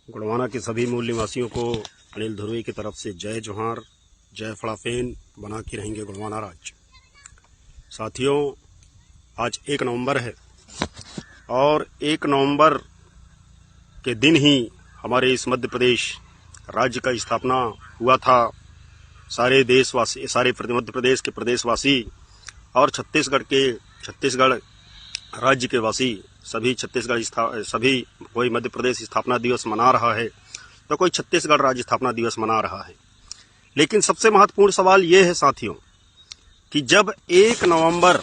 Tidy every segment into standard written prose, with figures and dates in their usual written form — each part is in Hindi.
गुड़वाना के सभी मूल निवासियों को अनिल धुर्वे की तरफ से जय जोहार, जय फड़ाफेन, बना के रहेंगे गुड़वाना राज्य। साथियों, आज 1 नवंबर है और 1 नवंबर के दिन ही हमारे इस मध्य प्रदेश राज्य का स्थापना हुआ था। सारे देशवासी, सारे मध्य प्रदेश के प्रदेशवासी और छत्तीसगढ़ राज्य के वासी सभी सभी कोई मध्य प्रदेश स्थापना दिवस मना रहा है तो कोई छत्तीसगढ़ राज्य स्थापना दिवस मना रहा है। लेकिन सबसे महत्वपूर्ण सवाल ये है साथियों कि जब 1 नवंबर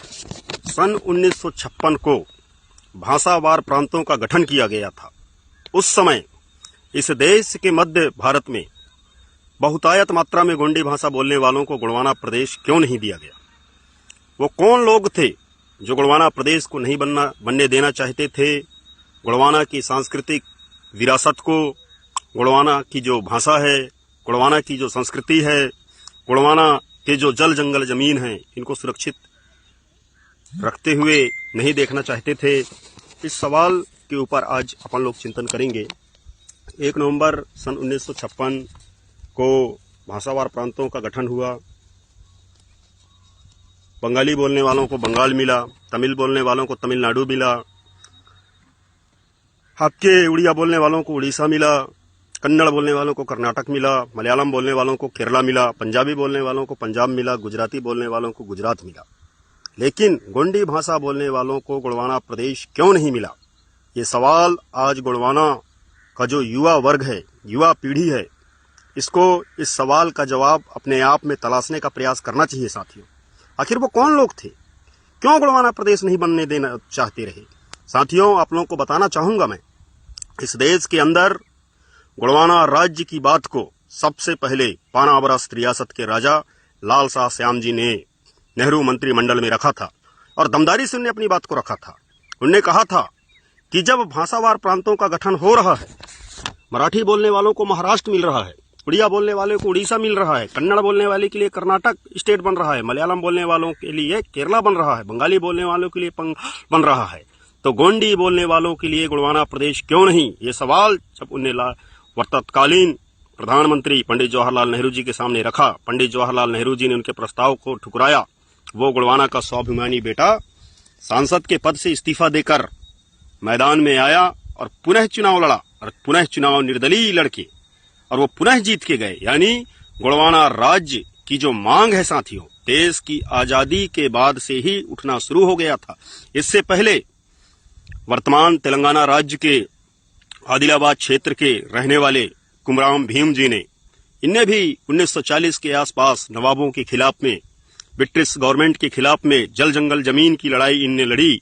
सन 1956 को भाषावार प्रांतों का गठन किया गया था, उस समय इस देश के मध्य भारत में बहुतायत मात्रा में गोंडी भाषा बोलने वालों को गुड़वाना प्रदेश क्यों नहीं दिया गया? वो कौन लोग थे जो गुड़वाना प्रदेश को नहीं बनने देना चाहते थे? गुड़वाना की सांस्कृतिक विरासत को, गुड़वाना की जो भाषा है, गुड़वाना की जो संस्कृति है, गुड़वाना के जो जल जंगल जमीन है, इनको सुरक्षित रखते हुए नहीं देखना चाहते थे। इस सवाल के ऊपर आज अपन लोग चिंतन करेंगे। 1 नवंबर सन 1956 को भाषावार प्रांतों का गठन हुआ। बंगाली बोलने वालों को बंगाल मिला, तमिल बोलने वालों को तमिलनाडु मिला, आपके उड़िया बोलने वालों को उड़ीसा मिला, कन्नड़ बोलने वालों को कर्नाटक मिला, मलयालम बोलने वालों को केरला मिला, पंजाबी बोलने वालों को पंजाब मिला, गुजराती बोलने वालों को गुजरात मिला। लेकिन गोंडी भाषा बोलने वालों को गुड़वाना प्रदेश क्यों नहीं मिला? ये सवाल आज गुड़वाना का जो युवा वर्ग है, युवा पीढ़ी है, इस सवाल का जवाब अपने आप में तलाशने का प्रयास करना चाहिए साथियों। आखिर वो कौन लोग थे? क्यों गुड़वाना प्रदेश नहीं बनने देना चाहते रहे? साथियों, आप लोगों को बताना चाहूंगा मैं, इस देश के अंदर गुड़वाना राज्य की बात को सबसे पहले पानावरस्त रियासत के राजा लाल शाह श्याम जी ने नेहरू मंत्रिमंडल में रखा था और दमदारी से उन्होंने अपनी बात को रखा था। उन्होंने कहा था कि जब भाषावार प्रांतों का गठन हो रहा है, मराठी बोलने वालों को महाराष्ट्र मिल रहा है, उड़िया बोलने वाले को उड़ीसा मिल रहा है, कन्नड़ बोलने वाले के लिए कर्नाटक स्टेट बन रहा है, मलयालम बोलने वालों के लिए केरला बन रहा है, बंगाली बोलने वालों के लिए बन रहा है, तो गोंडी बोलने वालों के लिए गुड़वाना प्रदेश क्यों नहीं? ये सवाल जब उन्हें तत्कालीन प्रधानमंत्री पंडित जवाहरलाल नेहरू जी के सामने रखा, पंडित जवाहरलाल नेहरू जी ने उनके प्रस्ताव को ठुकराया। वो गुड़वाना का स्वाभिमानी बेटा सांसद के पद से इस्तीफा देकर मैदान में आया और पुनः चुनाव लड़ा और पुनः चुनाव निर्दलीय लड़के और वो पुनः जीत के गए। यानी गुड़वाना राज्य की जो मांग है साथियों, देश की आजादी के बाद से ही उठना शुरू हो गया था। इससे पहले वर्तमान तेलंगाना राज्य के आदिलाबाद क्षेत्र के रहने वाले कुमराम भीम जी ने, इनने भी 1940 के आसपास नवाबों के खिलाफ में, ब्रिटिश गवर्नमेंट के खिलाफ में जल जंगल जमीन की लड़ाई इनने लड़ी।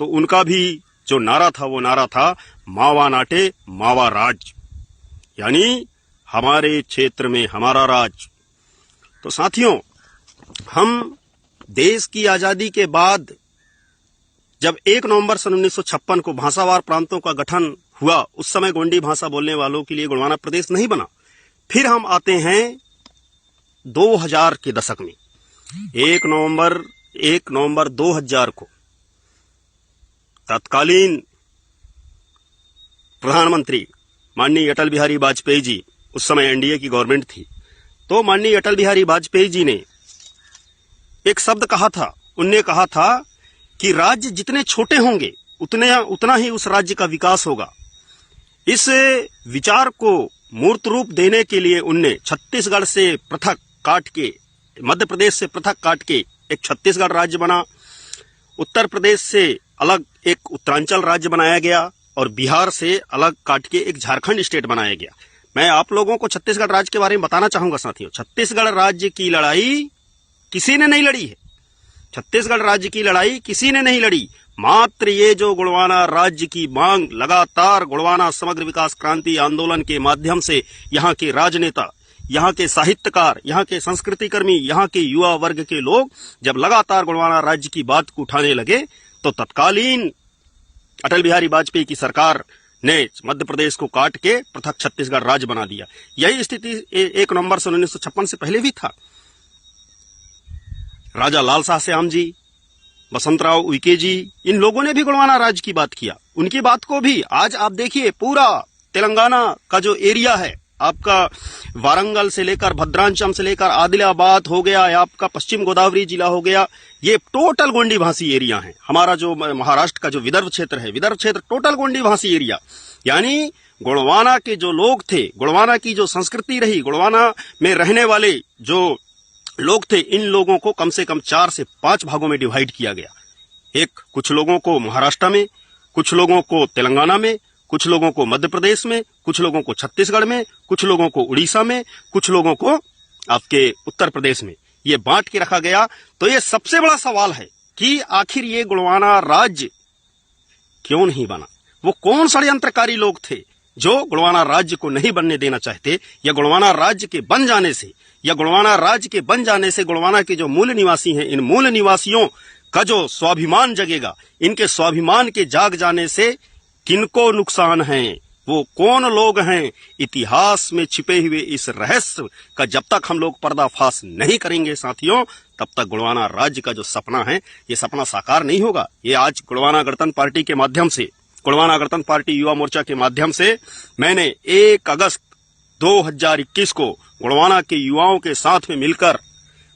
तो उनका भी जो नारा था वो नारा था मावा नाटे मावा राज, यानी हमारे क्षेत्र में हमारा राज। तो साथियों, हम देश की आजादी के बाद जब 1 नवंबर सन 1956 को भाषावार प्रांतों का गठन हुआ, उस समय गोंडी भाषा बोलने वालों के लिए गुड़वाना प्रदेश नहीं बना। फिर हम आते हैं 2000 के दशक में। 1 नवंबर 2000 को तत्कालीन प्रधानमंत्री माननीय अटल बिहारी वाजपेयी जी, उस समय एनडीए की गवर्नमेंट थी, तो माननीय अटल बिहारी वाजपेयी जी ने एक शब्द कहा था। उनने कहा था कि राज्य जितने छोटे होंगे उतना ही उस राज्य का विकास होगा। इस विचार को मूर्त रूप देने के लिए उनने छत्तीसगढ़ से पृथक काट के, मध्य प्रदेश से पृथक काट के एक छत्तीसगढ़ राज्य बना, उत्तर प्रदेश से अलग एक उत्तरांचल राज्य बनाया गया और बिहार से अलग काट के एक झारखंड स्टेट बनाया गया। मैं आप लोगों को छत्तीसगढ़ राज्य के बारे में बताना चाहूंगा साथियों। छत्तीसगढ़ राज्य की लड़ाई किसी ने नहीं लड़ी है। छत्तीसगढ़ राज्य की लड़ाई किसी ने नहीं लड़ी। मात्र ये जो गुड़वाना राज्य की मांग लगातार गुड़वाना समग्र विकास क्रांति आंदोलन के माध्यम से यहाँ के राजनेता, यहाँ के साहित्यकार, यहाँ के संस्कृतिकर्मी, यहाँ के युवा वर्ग के लोग जब लगातार गुड़वाना राज्य की बात को उठाने लगे, तो तत्कालीन अटल बिहारी वाजपेयी की सरकार ने मध्य प्रदेश को काट के पृथक छत्तीसगढ़ राज्य बना दिया। यही स्थिति 1 नवंबर सन 1956 से पहले भी था। राजा लाल शाह श्याम जी, बसंतराव उइके जी, इन लोगों ने भी गुड़वाना राज्य की बात किया। उनकी बात को भी आज आप देखिए पूरा तेलंगाना का जो एरिया है, आपका वारंगल से लेकर भद्रांचम से लेकर आदिलाबाद हो गया, या आपका पश्चिम गोदावरी जिला हो गया, ये टोटल गोंडी भाषी एरिया है। हमारा जो महाराष्ट्र का जो विदर्भ क्षेत्र है, विदर्भ क्षेत्र टोटल गोंडी भाषी एरिया, यानी गोंडवाना के जो लोग थे, गोंडवाना की जो संस्कृति रही, गोंडवाना में रहने वाले जो लोग थे, इन लोगों को कम से कम 4 से 5 भागों में डिवाइड किया गया। एक, कुछ लोगों को महाराष्ट्र में, कुछ लोगों को तेलंगाना में, कुछ लोगों को मध्य प्रदेश में, कुछ लोगों को छत्तीसगढ़ में, कुछ लोगों को उड़ीसा में, कुछ लोगों को आपके उत्तर प्रदेश में, ये बांट के रखा गया। तो ये सबसे बड़ा सवाल है कि आखिर ये गोंडवाना राज्य क्यों नहीं बना? वो कौन षड्यंत्रकारी लोग थे जो गोंडवाना राज्य को नहीं बनने देना चाहते, या गोंडवाना राज्य के बन जाने से, या गोंडवाना राज्य के बन जाने से गोंडवाना के जो मूल निवासी हैं, इन मूल निवासियों का जो स्वाभिमान जगेगा, इनके स्वाभिमान के जाग जाने से किनको नुकसान है? वो कौन लोग हैं? इतिहास में छिपे हुए इस रहस्य का जब तक हम लोग पर्दाफाश नहीं करेंगे साथियों, तब तक गोंडवाना राज्य का जो सपना है, ये सपना साकार नहीं होगा। ये आज गोंडवाना गणतंत्र पार्टी के माध्यम से, गोंडवाना गणतंत्र पार्टी युवा मोर्चा के माध्यम से मैंने 1 अगस्त 2021 को गोंडवाना के युवाओं के साथ में मिलकर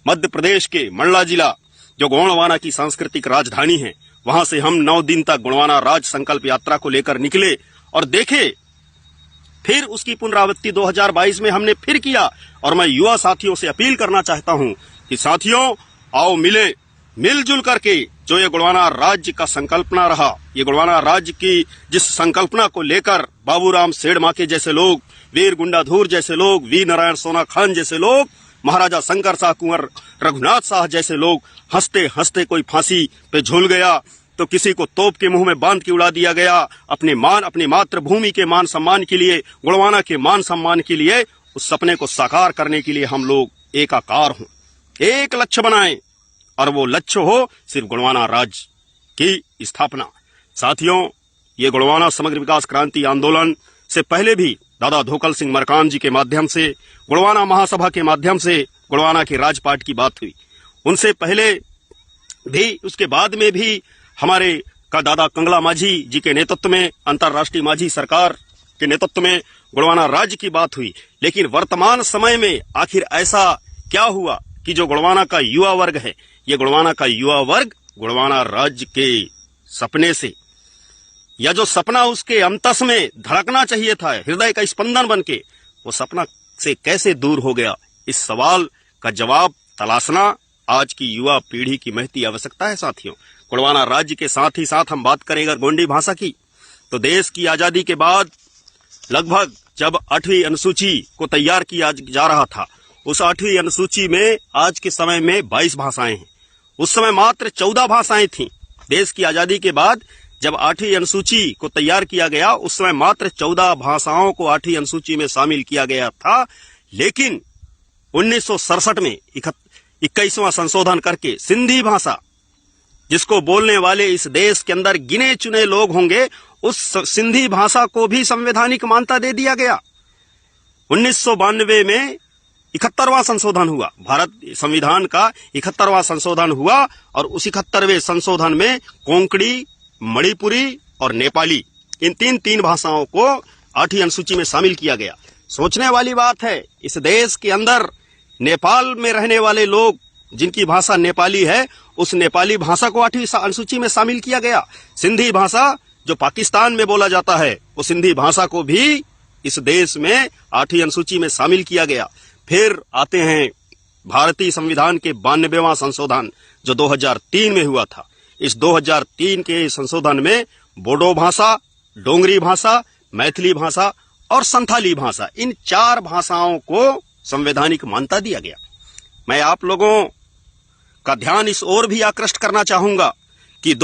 मध्य प्रदेश के मंडला जिला, जो गोंडवाना की सांस्कृतिक राजधानी है, वहां से हम 9 दिन तक गोंडवाना राज संकल्प यात्रा को लेकर निकले और देखे। फिर उसकी पुनरावृत्ति 2022 में हमने फिर किया। और मैं युवा साथियों से अपील करना चाहता हूं कि साथियों, आओ मिले, मिलजुल करके जो ये गोंडवाना राज्य का संकल्पना रहा, ये गोंडवाना राज्य की जिस संकल्पना को लेकर बाबूराम सेठमाके जैसे लोग, वीर गुंडाधुर जैसे लोग, वीर नारायण सोना खान जैसे लोग, महाराजा शंकर शाह, कुंवर रघुनाथ शाह जैसे लोग हंसते हंसते कोई फांसी पे झूल गया, तो किसी को तोप के मुंह में बांध के उड़ा दिया गया। अपनी मातृभूमि के मान सम्मान के लिए, गोंडवाना के मान सम्मान के लिए, उस सपने को साकार करने के लिए हम लोग एकाकार हों, एक लक्ष्य बनाएं, और वो लक्ष्य हो सिर्फ गोंडवाना राज्य की स्थापना। साथियों, ये गोंडवाना समग्र विकास क्रांति आंदोलन से पहले भी दादा धोकल सिंह मरकाम जी के माध्यम से, गोंडवाना महासभा के माध्यम से गोंडवाना के राजपाट की बात हुई। उनसे पहले भी, उसके बाद में भी हमारे का दादा कंगला माझी जी के नेतृत्व में, अंतर्राष्ट्रीय माझी सरकार के नेतृत्व में गोंडवाना राज्य की बात हुई। लेकिन वर्तमान समय में आखिर ऐसा क्या हुआ कि जो गोंडवाना का युवा वर्ग है, ये गोंडवाना का युवा वर्ग गोंडवाना राज्य के सपने से, या जो सपना उसके अंतस में धड़कना चाहिए था, हृदय का स्पंदन बनके, वो सपना से कैसे दूर हो गया? इस सवाल का जवाब तलाशना आज की युवा पीढ़ी की महती आवश्यकता है। साथियों, गोंडवाना राज्य के साथ ही साथ हम बात करें अगर गोंडी भाषा की, तो देश की आजादी के बाद लगभग जब 8वीं अनुसूची को तैयार किया जा रहा था, उस 8वीं अनुसूची में आज के समय में 22 भाषाएं हैं। उस समय मात्र 14 भाषाएं थीं। देश की आजादी के बाद जब 8वीं अनुसूची को तैयार किया गया, उस समय मात्र 14 भाषाओं को 8वीं अनुसूची में शामिल किया गया था। लेकिन 1967 में 21वां संशोधन करके सिंधी भाषा, जिसको बोलने वाले इस देश के अंदर गिने चुने लोग होंगे, उस सिंधी भाषा को भी संवैधानिक मान्यता दे दिया गया। 1992 में 71वां संशोधन हुआ, भारत संविधान का 71वां संशोधन हुआ, और उस 71वें संशोधन में कोंकणी, मणिपुरी और नेपाली, इन तीन भाषाओं को 8वीं अनुसूची में शामिल किया गया। सोचने वाली बात है, इस देश के अंदर नेपाल में रहने वाले लोग जिनकी भाषा नेपाली है, उस नेपाली भाषा को 8वीं अनुसूची में शामिल किया गया। सिंधी भाषा जो पाकिस्तान में बोला जाता है, वो सिंधी भाषा को भी इस देश में 8वीं अनुसूची में शामिल किया गया। फिर आते हैं भारतीय संविधान के 92वां संशोधन जो 2003 में हुआ था। इस 2003 के संशोधन में बोडो भाषा, डोंगरी भाषा, मैथिली भाषा और संथाली भाषा, इन 4 भाषाओं को संवैधानिक मान्यता दिया गया। मैं आप लोगों का ध्यान इस ओर भी आकृष्ट करना चाहूंगा कि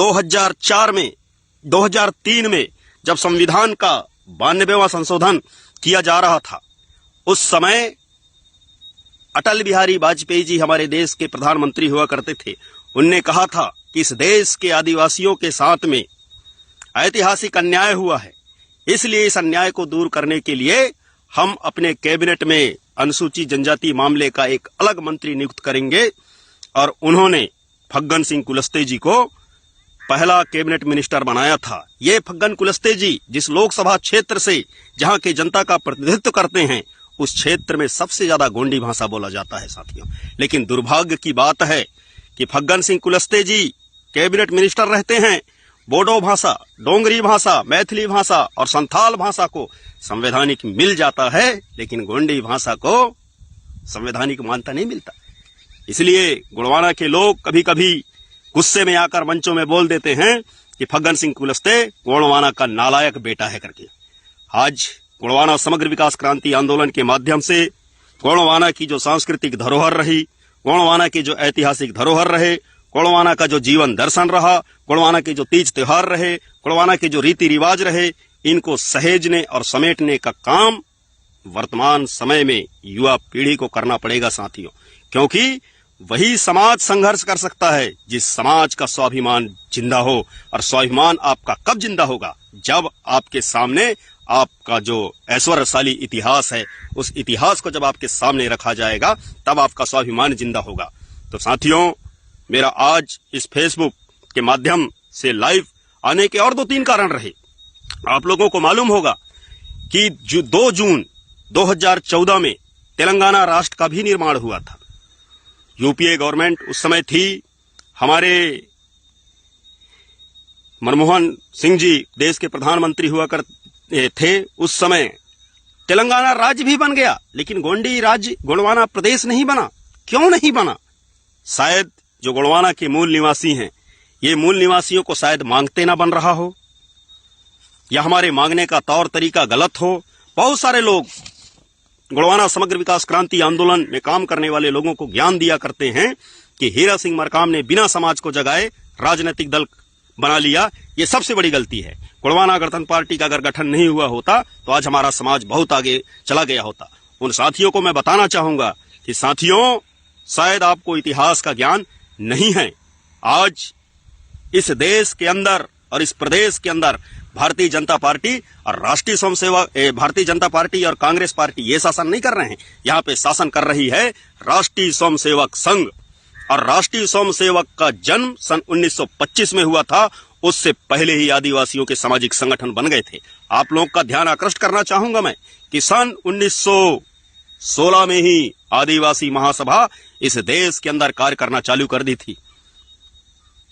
2003 में जब संविधान का 92वां संशोधन किया जा रहा था, उस समय अटल बिहारी वाजपेयी जी हमारे देश के प्रधानमंत्री हुआ करते थे। उनने कहा था कि इस देश के आदिवासियों के साथ में ऐतिहासिक अन्याय हुआ है, इसलिए इस अन्याय को दूर करने के लिए हम अपने कैबिनेट में अनुसूचित जनजाति मामले का एक अलग मंत्री नियुक्त करेंगे। और उन्होंने फग्गन सिंह कुलस्ते जी को पहला कैबिनेट मिनिस्टर बनाया था। ये फग्गन कुलस्ते जी जिस लोकसभा क्षेत्र से जहां के जनता का प्रतिनिधित्व करते हैं, उस क्षेत्र में सबसे ज्यादा गोंडी भाषा बोला जाता है साथियों। लेकिन दुर्भाग्य की बात है कि फग्गन सिंह कुलस्ते जी कैबिनेट मिनिस्टर रहते हैं, बोडो भाषा, डोंगरी भाषा, मैथिली भाषा और संथाल भाषा को संवैधानिक मिल जाता है, लेकिन गोंडी भाषा को संवैधानिक मान्यता नहीं मिलता। इसलिए गोंडवाना के लोग कभी कभी गुस्से में आकर मंचों में बोल देते हैं कि फग्गन सिंह कुलस्ते गोंडवाना का नालायक बेटा है करके। आज गोंडवाना समग्र विकास क्रांति आंदोलन के माध्यम से गोंडवाना की जो सांस्कृतिक धरोहर रही, गोंडवाना के जो ऐतिहासिक धरोहर रहे, गोंडवाना का जो जीवन दर्शन रहा, गोंडवाना के जो तीज त्योहार रहे, गोंडवाना के जो रीति रिवाज रहे, इनको सहेजने और समेटने का काम वर्तमान समय में युवा पीढ़ी को करना पड़ेगा साथियों। क्योंकि वही समाज संघर्ष कर सकता है जिस समाज का स्वाभिमान जिंदा हो। और स्वाभिमान आपका कब जिंदा होगा? जब आपके सामने आपका जो ऐश्वर्यशाली इतिहास है, उस इतिहास को जब आपके सामने रखा जाएगा, तब आपका स्वाभिमान जिंदा होगा। तो साथियों, मेरा आज इस फेसबुक के माध्यम से लाइव आने के और 2-3 कारण रहे। आप लोगों को मालूम होगा कि 2 जून 2014 में तेलंगाना राष्ट्र का भी निर्माण हुआ था। यूपीए गवर्नमेंट उस समय थी, हमारे मनमोहन सिंह जी देश के प्रधानमंत्री हुआ करते थे। उस समय तेलंगाना राज्य भी बन गया, लेकिन गोंडी राज्य गोंडवाना प्रदेश नहीं बना। क्यों नहीं बना? शायद जो गोंडवाना के मूल निवासी हैं, ये मूल निवासियों को शायद मांगते ना बन रहा हो, या हमारे मांगने का तौर तरीका गलत हो। बहुत सारे लोग गोंडवाना समग्र विकास क्रांति आंदोलन में काम करने वाले लोगों को ज्ञान दिया करते हैं कि हीरा सिंह मरकाम ने बिना समाज को जगाए राजनीतिक दल बना लिया। ये सबसे बड़ी गलती है। गोंडवाना गणतंत्र पार्टी का अगर गठन नहीं हुआ होता तो आज हमारा समाज बहुत आगे चला गया होता। उन साथियों को मैं बताना चाहूंगा कि साथियों, शायद आपको इतिहास का ज्ञान नहीं है। आज इस देश के अंदर और इस प्रदेश के अंदर भारतीय जनता पार्टी और राष्ट्रीय स्वयंसेवक भारतीय जनता पार्टी और कांग्रेस पार्टी ये शासन नहीं कर रहे हैं। यहाँ पे शासन कर रही है राष्ट्रीय स्वयंसेवक संघ। और राष्ट्रीय स्वयंसेवक का जन्म सन 1925 में हुआ था। उससे पहले ही आदिवासियों के सामाजिक संगठन बन गए थे। आप लोगों का ध्यान आकृष्ट करना चाहूंगा मैं कि सन 1916 में ही आदिवासी महासभा इस देश के अंदर कार्य करना चालू कर दी थी।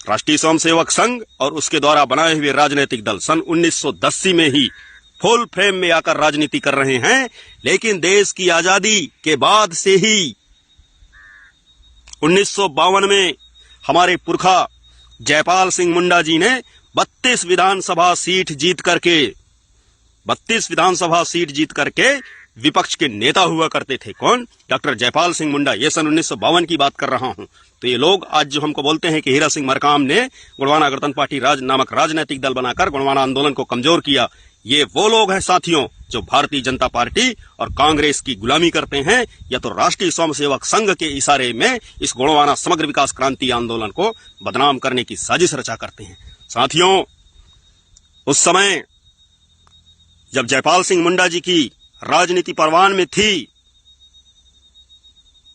राष्ट्रीय स्वयंसेवक संघ और उसके द्वारा बनाए हुए राजनीतिक दल सन 1910 में ही फुल फ्रेम में आकर राजनीति कर रहे हैं। लेकिन देश की आजादी के बाद से ही 1952 में हमारे पुरखा जयपाल सिंह मुंडा जी ने 32 विधानसभा सीट जीत करके विपक्ष के नेता हुआ करते थे। कौन? डॉक्टर जयपाल सिंह मुंडा। ये सन 1952 की बात कर रहा हूं। तो ये लोग आज जो हमको बोलते हैं कि हीरा सिंह मरकाम ने गोंडवाना गणतंत्र पार्टी नामक राजनीतिक दल बनाकर गोंडवाना आंदोलन को कमजोर किया, ये वो लोग हैं साथियों जो भारतीय जनता पार्टी और कांग्रेस की गुलामी करते हैं, या तो राष्ट्रीय स्वयंसेवक संघ के इशारे में इस गोंडवाना समग्र विकास क्रांति आंदोलन को बदनाम करने की साजिश रचा करते हैं। साथियों, उस समय जब जयपाल सिंह मुंडा जी की राजनीति परवान में थी,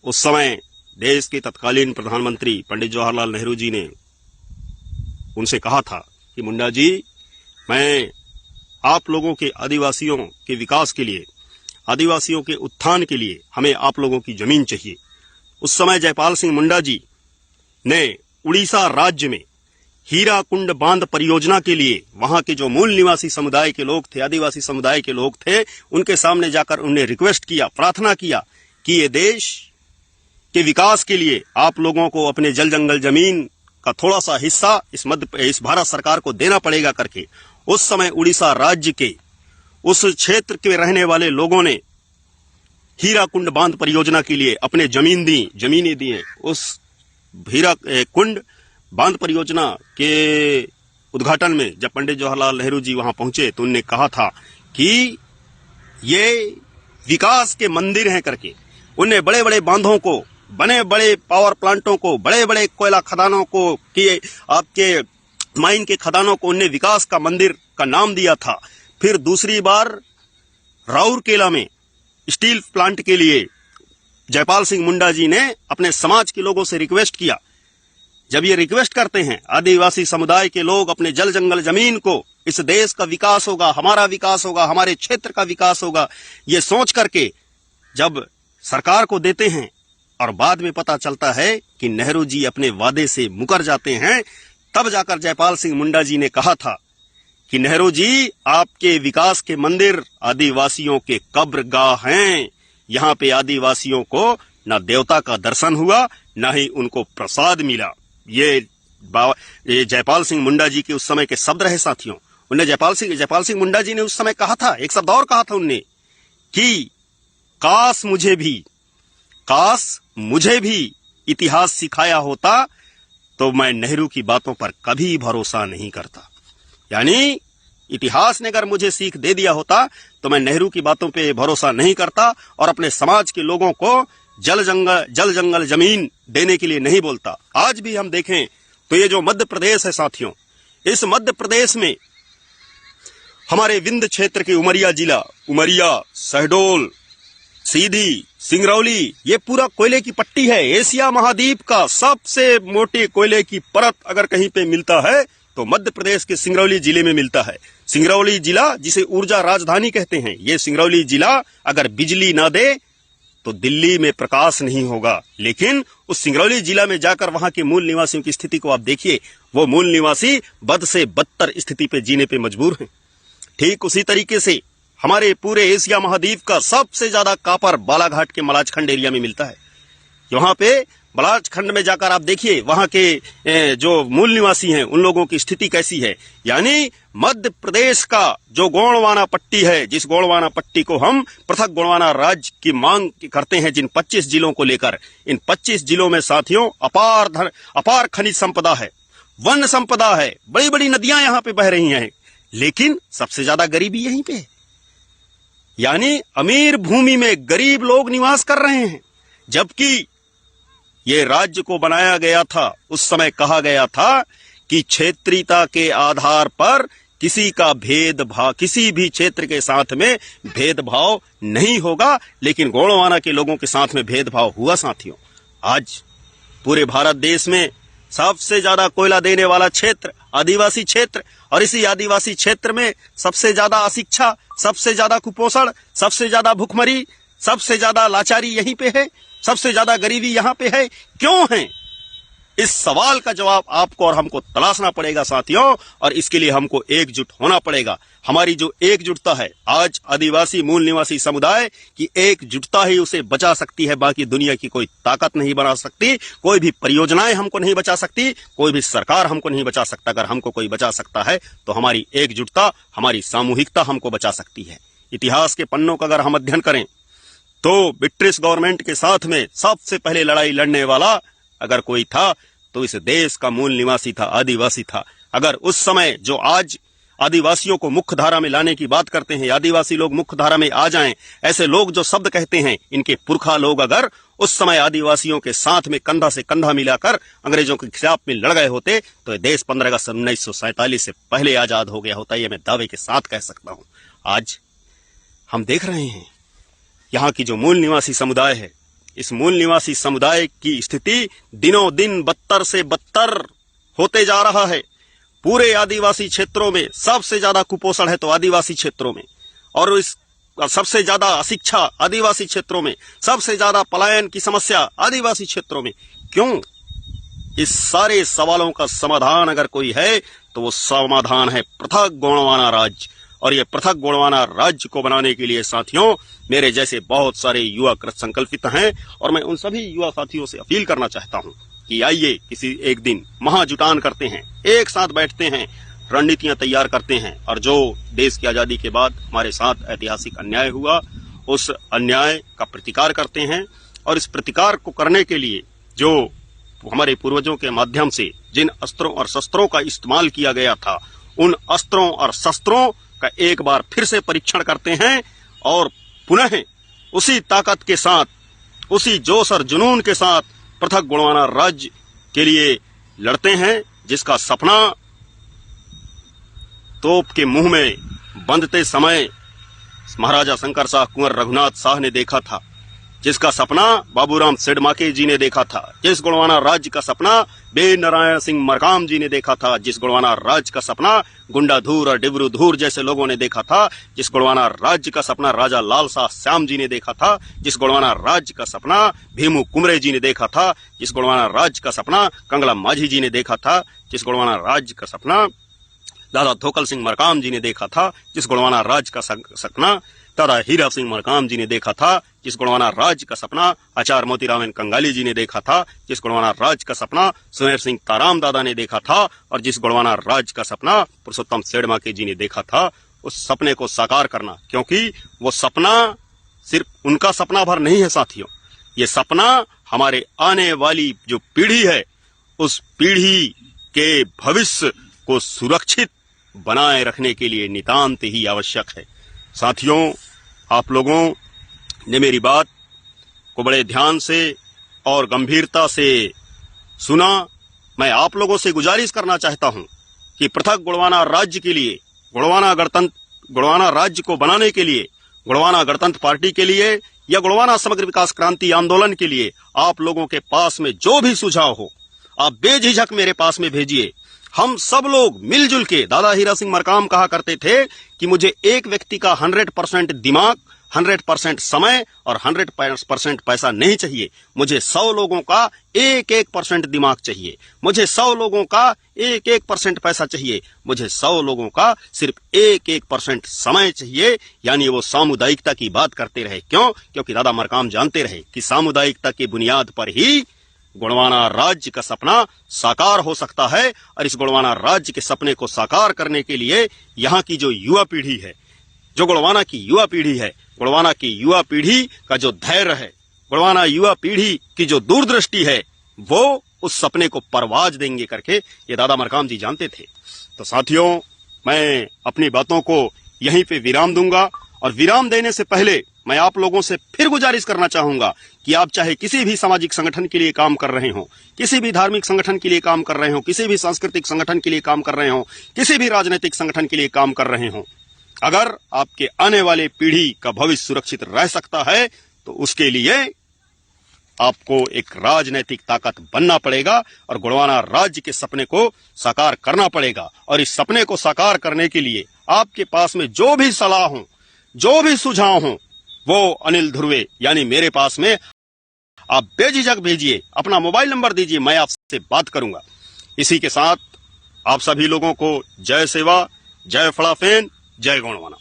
उस समय देश के तत्कालीन प्रधानमंत्री पंडित जवाहरलाल नेहरू जी ने उनसे कहा था कि मुंडा जी, मैं आप लोगों के आदिवासियों के विकास के लिए, आदिवासियों के उत्थान के लिए हमें आप लोगों की जमीन चाहिए। उस समय जयपाल सिंह मुंडा जी ने उड़ीसा राज्य में हीरा कुंड बांध परियोजना के लिए वहां के जो मूल निवासी समुदाय के लोग थे, आदिवासी समुदाय के लोग थे, उनके सामने जाकर उन्हें रिक्वेस्ट किया, प्रार्थना किया कि ये देश के विकास के लिए आप लोगों को अपने जल जंगल जमीन का थोड़ा सा हिस्सा इस भारत सरकार को देना पड़ेगा करके। उस समय उड़ीसा राज्य के उस क्षेत्र के रहने वाले लोगों ने हीरा कुंड बांध परियोजना के लिए अपने जमीनें दी। उस हीरा कुंड बांध परियोजना के उद्घाटन में जब पंडित जवाहरलाल नेहरू जी वहां पहुंचे तो उन्होंने कहा था कि ये विकास के मंदिर हैं करके। उन्हें बड़े बड़े बांधों को, बने बड़े पावर प्लांटों को, बड़े बड़े कोयला खदानों को, कि आपके माइन के खदानों को उन्हें विकास का मंदिर का नाम दिया था। फिर दूसरी बार राउरकेला में स्टील प्लांट के लिए जयपाल सिंह मुंडा जी ने अपने समाज के लोगों से रिक्वेस्ट किया जब ये रिक्वेस्ट करते हैं आदिवासी समुदाय के लोग अपने जल जंगल जमीन को, इस देश का विकास होगा, हमारा विकास होगा, हमारे क्षेत्र का विकास होगा, ये सोच करके जब सरकार को देते हैं और बाद में पता चलता है कि नेहरू जी अपने वादे से मुकर जाते हैं, तब जाकर जयपाल सिंह मुंडा जी ने कहा था कि नेहरू जी, आपके विकास के मंदिर आदिवासियों के कब्रगाह हैं। यहाँ पे आदिवासियों को न देवता का दर्शन हुआ, न ही उनको प्रसाद मिला। ये जयपाल सिंह मुंडा जी के उस समय के शब्द रहे साथियों। उन्हें जयपाल सिंह मुंडा जी ने उस समय कहा था, एक शब्द और कहा था उनने कि काश मुझे भी इतिहास सिखाया होता तो मैं नेहरू की बातों पर कभी भरोसा नहीं करता। यानी इतिहास ने अगर मुझे सीख दे दिया होता तो मैं नेहरू की बातों पे भरोसा नहीं करता और अपने समाज के लोगों को जल जंगल जमीन देने के लिए नहीं बोलता। आज भी हम देखें तो ये जो मध्य प्रदेश है साथियों, इस मध्य प्रदेश में हमारे विंध्य क्षेत्र के उमरिया जिला, उमरिया, शहडोल, सीधी, सिंगरौली, ये पूरा कोयले की पट्टी है। एशिया महाद्वीप का सबसे मोटे कोयले की परत अगर कहीं पे मिलता है तो मध्य प्रदेश के सिंगरौली जिले में मिलता है। सिंगरौली जिला, जिसे ऊर्जा राजधानी कहते हैं, ये सिंगरौली जिला अगर बिजली ना दे तो दिल्ली में प्रकाश नहीं होगा। लेकिन उस सिंगरौली जिला में जाकर वहां के मूल निवासियों की स्थिति को आप देखिए, वो मूल निवासी बद से बदतर स्थिति पे जीने पे मजबूर हैं। ठीक उसी तरीके से हमारे पूरे एशिया महाद्वीप का सबसे ज्यादा कापर बालाघाट के मलाजखंड एरिया में मिलता है। वहां पे मलाजखंड में जाकर आप देखिए वहां के जो मूल निवासी हैं उन लोगों की स्थिति कैसी है। यानी मध्य प्रदेश का जो गोंडवाना पट्टी है, जिस गोंडवाना पट्टी को हम पृथक गोंडवाना राज्य की मांग करते हैं, जिन 25 जिलों को लेकर, इन 25 जिलों में साथियों अपार खनिज संपदा है, वन संपदा है, बड़ी बड़ी नदियां यहां पे बह रही हैं, लेकिन सबसे ज्यादा गरीबी यहीं पे है। यानी अमीर भूमि में गरीब लोग निवास कर रहे हैं। जबकि ये राज्य को बनाया गया था, उस समय कहा गया था कि क्षेत्रीयता के आधार पर किसी का भेदभाव, किसी भी क्षेत्र के साथ में भेदभाव नहीं होगा, लेकिन गोंडवाना के लोगों के साथ में भेदभाव हुआ साथियों। आज पूरे भारत देश में सबसे ज्यादा कोयला देने वाला क्षेत्र आदिवासी क्षेत्र, और इसी आदिवासी क्षेत्र में सबसे ज्यादा अशिक्षा, सबसे ज्यादा कुपोषण, सबसे ज्यादा भूखमरी, सबसे ज्यादा लाचारी यहीं पे है, सबसे ज्यादा गरीबी यहां पे है। क्यों है? इस सवाल का जवाब आपको और हमको तलाशना पड़ेगा साथियों, और इसके लिए हमको एकजुट होना पड़ेगा। हमारी जो एकजुटता है, आज आदिवासी मूल निवासी समुदाय की एकजुटता ही उसे बचा सकती है। बाकी दुनिया की कोई ताकत नहीं बना सकती, कोई भी परियोजनाएं हमको नहीं बचा सकती, कोई भी सरकार हमको नहीं बचा सकता। अगर हमको कोई बचा सकता है तो हमारी एकजुटता, हमारी सामूहिकता हमको बचा सकती है। इतिहास के पन्नों का अगर हम अध्ययन करें तो ब्रिटिश गवर्नमेंट के साथ में सबसे पहले लड़ाई लड़ने वाला अगर कोई था तो इस देश का मूल निवासी था, आदिवासी था। अगर उस समय जो आज आदिवासियों को मुख्य धारा में लाने की बात करते हैं, आदिवासी लोग मुख्य धारा में आ जाएं, ऐसे लोग जो शब्द कहते हैं, इनके पुरखा लोग अगर उस समय आदिवासियों के साथ में कंधा से कंधा मिलाकर अंग्रेजों के खिलाफ में लड़ गए होते तो ये देश 15 अगस्त 1947 से पहले आजाद हो गया होता। ये मैं दावे के साथ कह सकता हूं। आज हम देख रहे हैं यहाँ की जो मूल निवासी समुदाय है, इस मूल निवासी समुदाय की स्थिति दिनों दिन बदतर से बदतर होते जा रहा है। पूरे आदिवासी क्षेत्रों में सबसे ज्यादा कुपोषण है तो आदिवासी क्षेत्रों में, और इस सबसे ज्यादा अशिक्षा आदिवासी क्षेत्रों में, सबसे ज्यादा पलायन की समस्या आदिवासी क्षेत्रों में। क्यों? इस सारे सवालों का समाधान अगर कोई है तो वो समाधान है पृथक गोंडवाना राज्य। और ये पृथक गोंडवाना राज्य को बनाने के लिए साथियों मेरे जैसे बहुत सारे युवा कृत संकल्पित हैं, और मैं उन सभी युवा साथियों से अपील करना चाहता हूं कि आइए किसी एक दिन महाजुटान करते हैं, एक साथ बैठते हैं, रणनीतियां तैयार करते हैं, और जो देश की आजादी के बाद हमारे साथ ऐतिहासिक अन्याय हुआ उस अन्याय का प्रतिकार करते हैं। और इस प्रतिकार को करने के लिए जो हमारे पूर्वजों के माध्यम से जिन अस्त्रों और शस्त्रों का इस्तेमाल किया गया था, उन अस्त्रों और शस्त्रों का एक बार फिर से परीक्षण करते हैं और पुनः उसी ताकत के साथ, उसी जोश और जुनून के साथ पृथक गोंडवाना राज्य के लिए लड़ते हैं, जिसका सपना तोप के मुंह में बंधते समय महाराजा शंकर शाह, कुंवर रघुनाथ शाह ने देखा था। जिसका सपना बाबूराम सिडमाके जी ने देखा था, जिस गोंडवाना राज्य का सपना बे नारायण सिंह मरकाम जी ने देखा था, जिस गोंडवाना राज्य का सपना गुंडाधूर और डिबरूधूर जैसे लोगों ने देखा था, जिस गोंडवाना राज्य का सपना राजा लाल शाह श्याम जी ने देखा था, जिस गोंडवाना राज्य का सपना भीमू कुमरे जी ने देखा था, जिस गोंडवाना राज्य का सपना कंगला माझी जी ने देखा था, जिस गोंडवाना राज्य का सपना दादा धोकल सिंह मरकाम जी ने देखा था, जिस गोंडवाना राज्य का सपना दादा हीरा सिंह मरकाम जी ने देखा था, जिस गोंडवाना राज्य का सपना आचार्य मोतीराम कंगाली जी ने देखा था, जिस गोंडवाना राज्य का सपना सुनेर सिंह ताराम दादा ने देखा था, और जिस गोंडवाना राज्य का सपना पुरुषोत्तम सेडमाके जी ने देखा था, उस सपने को साकार करना, क्योंकि वो सपना सिर्फ उनका सपना भर नहीं है साथियों, ये सपना हमारे आने वाली जो पीढ़ी है उस पीढ़ी के भविष्य को सुरक्षित बनाए रखने के लिए नितांत ही आवश्यक है। साथियों, आप लोगों ने मेरी बात को बड़े ध्यान से और गंभीरता से सुना। मैं आप लोगों से गुजारिश करना चाहता हूं कि पृथक गोंडवाना राज्य के लिए, गोंडवाना राज्य को बनाने के लिए, गोंडवाना गणतंत्र पार्टी के लिए या गोंडवाना समग्र विकास क्रांति आंदोलन के लिए आप लोगों के पास में जो भी सुझाव हो, आप बेझिझक मेरे पास में भेजिए। हम सब लोग मिलजुल के, दादा हीरा सिंह मरकाम कहा करते थे कि मुझे एक व्यक्ति का 100% दिमाग, 100% समय और 100% पैसा नहीं चाहिए, मुझे 100 लोगों का 1% दिमाग चाहिए, मुझे 100 लोगों का 1% पैसा चाहिए, मुझे 100 लोगों का सिर्फ 1% समय चाहिए। यानी वो सामुदायिकता की बात करते रहे। क्यों? क्योंकि दादा मरकाम जानते रहे कि सामुदायिकता की बुनियाद पर ही गोंडवाना राज्य का सपना साकार हो सकता है। और इस गोंडवाना राज्य के सपने को साकार करने के लिए यहाँ की जो युवा पीढ़ी है, जो गोंडवाना की युवा पीढ़ी है, गोंडवाना की युवा पीढ़ी का जो धैर्य है, गोंडवाना युवा पीढ़ी की जो दूरदृष्टि है, वो उस सपने को परवाज देंगे करके ये दादा मरकाम जी जानते थे। तो साथियों, मैं अपनी बातों को यहीं पे विराम दूंगा, और विराम देने से पहले मैं आप लोगों से फिर गुजारिश करना चाहूंगा कि आप चाहे किसी भी सामाजिक संगठन के लिए काम कर रहे हो, किसी भी धार्मिक संगठन के लिए काम कर रहे हो, किसी भी सांस्कृतिक संगठन के लिए काम कर रहे हो, किसी भी राजनीतिक संगठन के लिए काम कर रहे हो, अगर आपके आने वाले पीढ़ी का भविष्य सुरक्षित रह सकता है तो उसके लिए आपको एक राजनीतिक ताकत बनना पड़ेगा और गोंडवाना राज्य के सपने को साकार करना पड़ेगा। और इस सपने को साकार करने के लिए आपके पास में जो भी सलाह हो, जो भी सुझाव हो, वो अनिल ध्रुवे यानी मेरे पास में आप बेझिझक भेजिए, अपना मोबाइल नंबर दीजिए, मैं आपसे बात करूंगा। इसी के साथ आप सभी लोगों को जय सेवा, जय फड़ाफेन, जय गोंडवाना।